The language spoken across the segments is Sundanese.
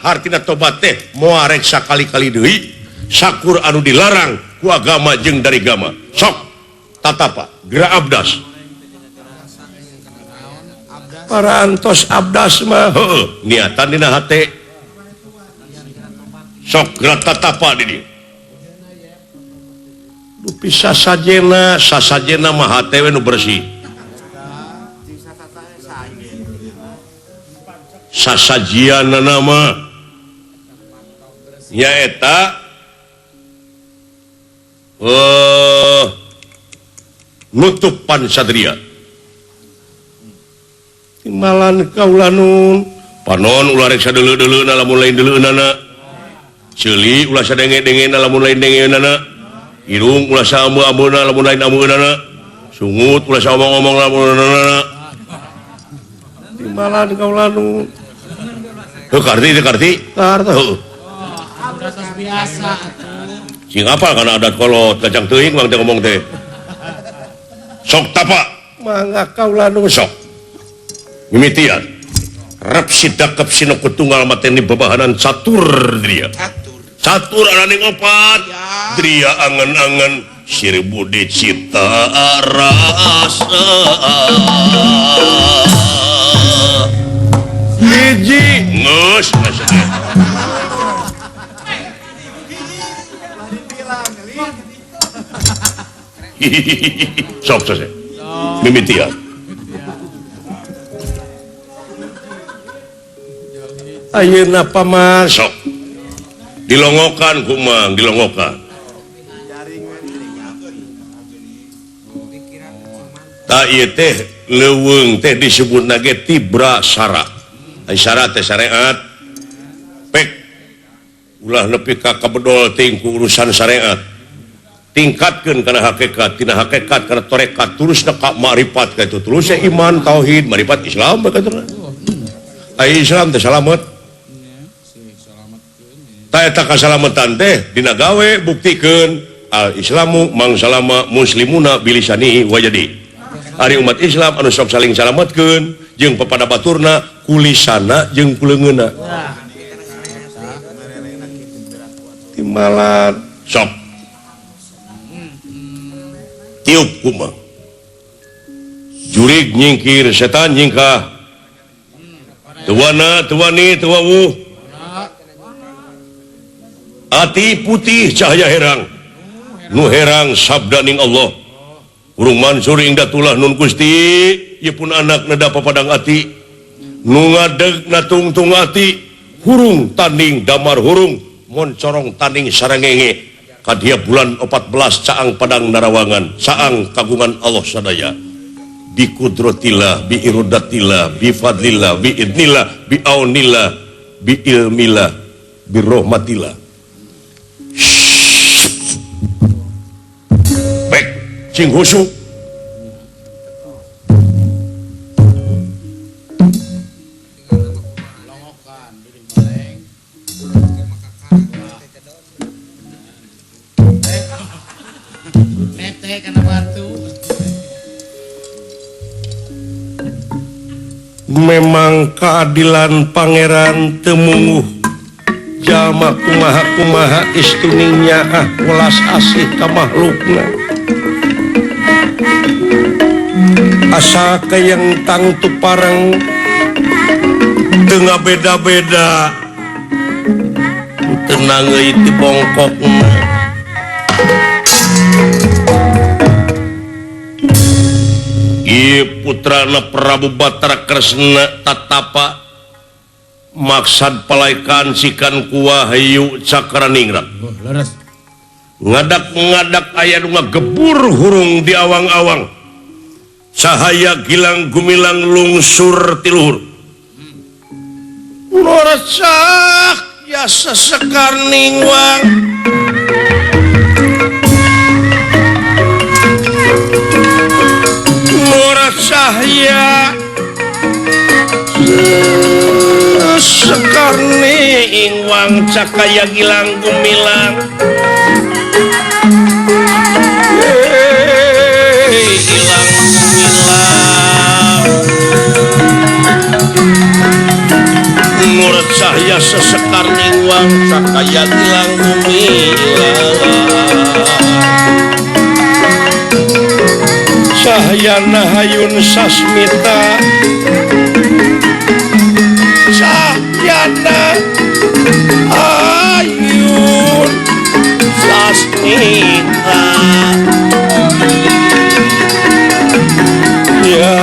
hartina tobat teh moal rek sakali-kali deui sakur anu dilarang ku agama jeung dari agama sok tatapa geura abdas para antos abdas mah heueuh niatan dina hate sok geura tatapa di dieu dupi sasajena mah hate we nu bersih sasajian nama nyaeta nutupan satria timbalan kaula nun panon ulah rek sadeuleu-deuleuna lamun lain deuleunana ceuli ulah sadenge-dengena lamun lain dengeunana irung ulah saambu-ambuna lamun lain ambeunana sungut ulah saomong-omong lamun lain timbalan kaula nun karti karta biasa sing apa karena adat kolot kacang teuing mang teh ngomong teh sok tapa mangga kaula nu sok mimitian rep sidakep sinoku tunggal mateni bebahanan catur dia catur ananing opat dia angen-angen sirbu dicipta rasa hiji ngeus sok sose mimitian ayeuna pamasok dilongokan kumang dilongokan ta ieu teh leuweung teh disebutna ge tibra syarat syarat teh syariat pek ulah nepi ka kabedol ting ku urusan syariat tingkatkeun kana hakikat tina hakikat kana tarekat terusna ka makrifat ka itu terusnya iman tauhid makrifat Islam bakaturna ai Islam teh salamet ta eta kasalamatan teh dina gawe buktikeun al islamu mang salama muslimuna bilisani wajadi ari umat Islam anu sok saling salametkeun jeung pepada baturna kulisana jeung kuleungeuna timbalan sok tiup kumang jurig nyingkir setan nyingkah tuwana tuwani tuwawu ati putih cahaya herang nu herang sabda ning Allah urung mansur ing datulah nun Gusti ieu pun anak neda papadang ati nu ngadeg natungtung ati hurung tanding damar hurung mon corong tanding sarangenge kadia bulan 14 caang padang narawangan saang kagungan Allah sadaya bi kudratillah bi iradatillah bi fadlillah bi idnillah bi aunillah bi ilmillah bi rahmatillah baik cing husu memang keadilan pangeran temunguh jalma kumaha istuningnya welas asih ka makhlukna asa kayang tang tuparang tengah beda-beda tenang itu bongkokna putrana Prabu Batara Kresna tatapa maksad palaikan sikan kuwahayu cakraningrat ngadak-ngadak aya nu ngagebur hurung di awang-awang cahaya gilang gumilang lungsur ti luhur loracak ya sesekar ningwang cahaya sekarni ingwang cakaya gilang gumilang gilang gumilang murad Saya sesekar niwang sakaya tilang bumi Sahyana hayun sasmita Sahyana hayun sasmita ya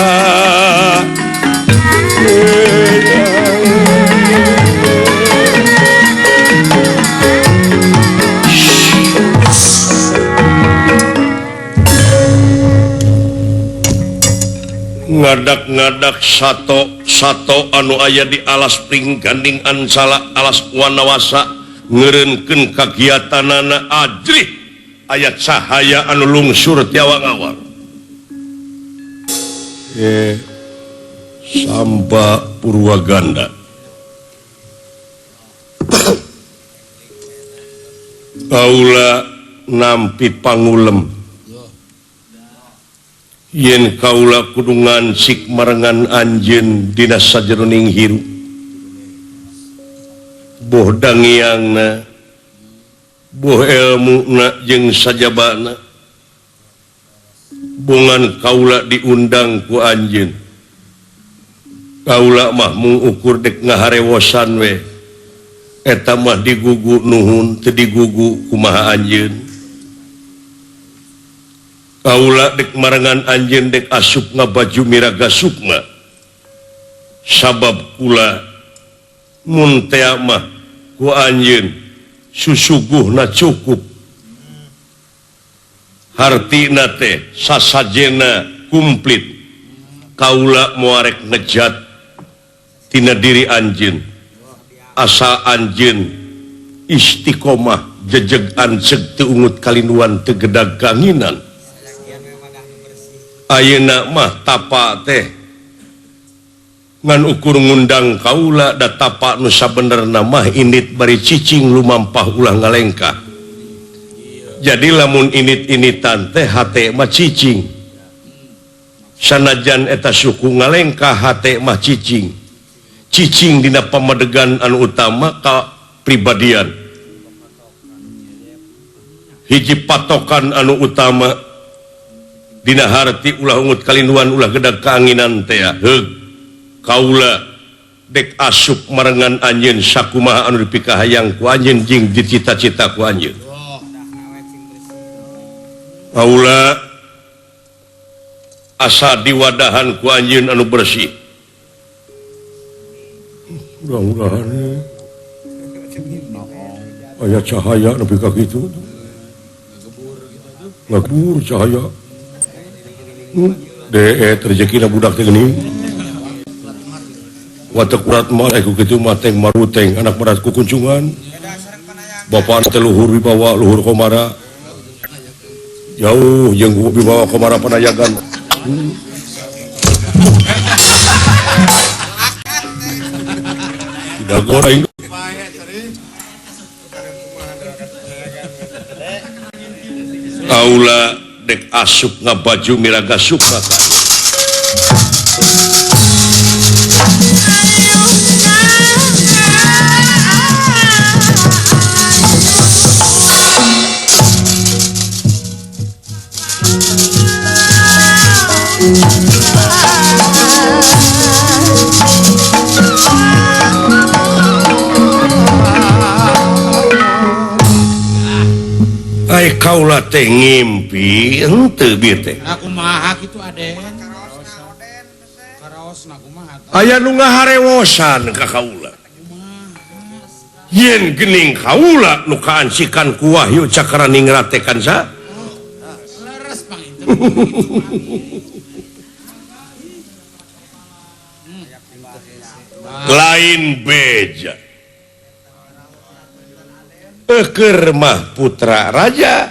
ngadak-ngadak sato anu aya di alas pring ganding ansala alas wanawasa ngerenkeun kagiatanana ajrih ayat cahaya anu lungsur tiawang-awang Samba Purwaganda kaula nampi pangulem yen kaula kudungan sik marengan anjeun dina sajeroning hiru boh dangiangna boh elmuna jeung sajabana bungan kaula diundang ku anjeun kaula mah mengukur dek ngaharewosan we eta mah digugu nuhun teu digugu kumaha anjeun kaula dek marangan anjeun dek asup ngabaju miraga sukma sabab kula mun teh mah ku anjeun susuguhna cukup hartina teh sasajena kumplit kaula moarek ngejat tina diri anjeun asa anjeun istiqomah jejeg anseg teu ungut kalinduan teu gedag kanginan ayeuna mah tapa teh ngan ukur ngundang kaula da tapa nu sabenerna mah init bari cicing lumampah ulah ngalengkah jadi lamun init-initan teh hate mah cicing sanajan eta suku ngalengkah hate mah cicing dina pamadegan anu utama ka pribadian hiji patokan anu utama dina harti ulah ungut kalinduan ulah gedag kaanginan teh heug kaula dek asup marengan anjeun sakumaha anu dipikahayang ku anjeun jeung dicita-cita ku anjeun kaula asa diwadahan ku anjeun anu bersih mudah-mudahan aya cahaya nepi ka kitu ngabur cahaya rezeki budak teh geuning watek urat mah ku kitu mah teh maruteng anak merat ku kuncungan bapana teh luhur wibawa luhur komara jauh jeung wibawa komara panayagan tidak goreng kaula dek asup ngabaju miraga sukma kaula teh ngimpi henteu bieu teh kumaha kitu Aden karaosna kumaha aya nu ngaharewosan ka kaula yen geuning kaula nu kaansikan ku Wahyu Cakraningrat teh kan sa leres panginten lain beja keur mah putra raja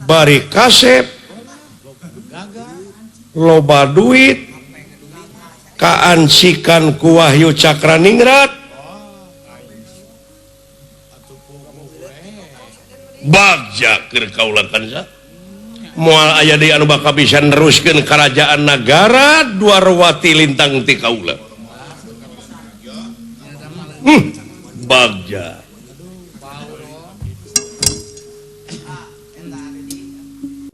bari kasep loba duit kaansikan ku Wahyu Cakraningrat bagja keur kaula kansa moal aya deui anu bakal bisa neruskeun kerajaan nagara Dwarwati lintang ti kaula Bagja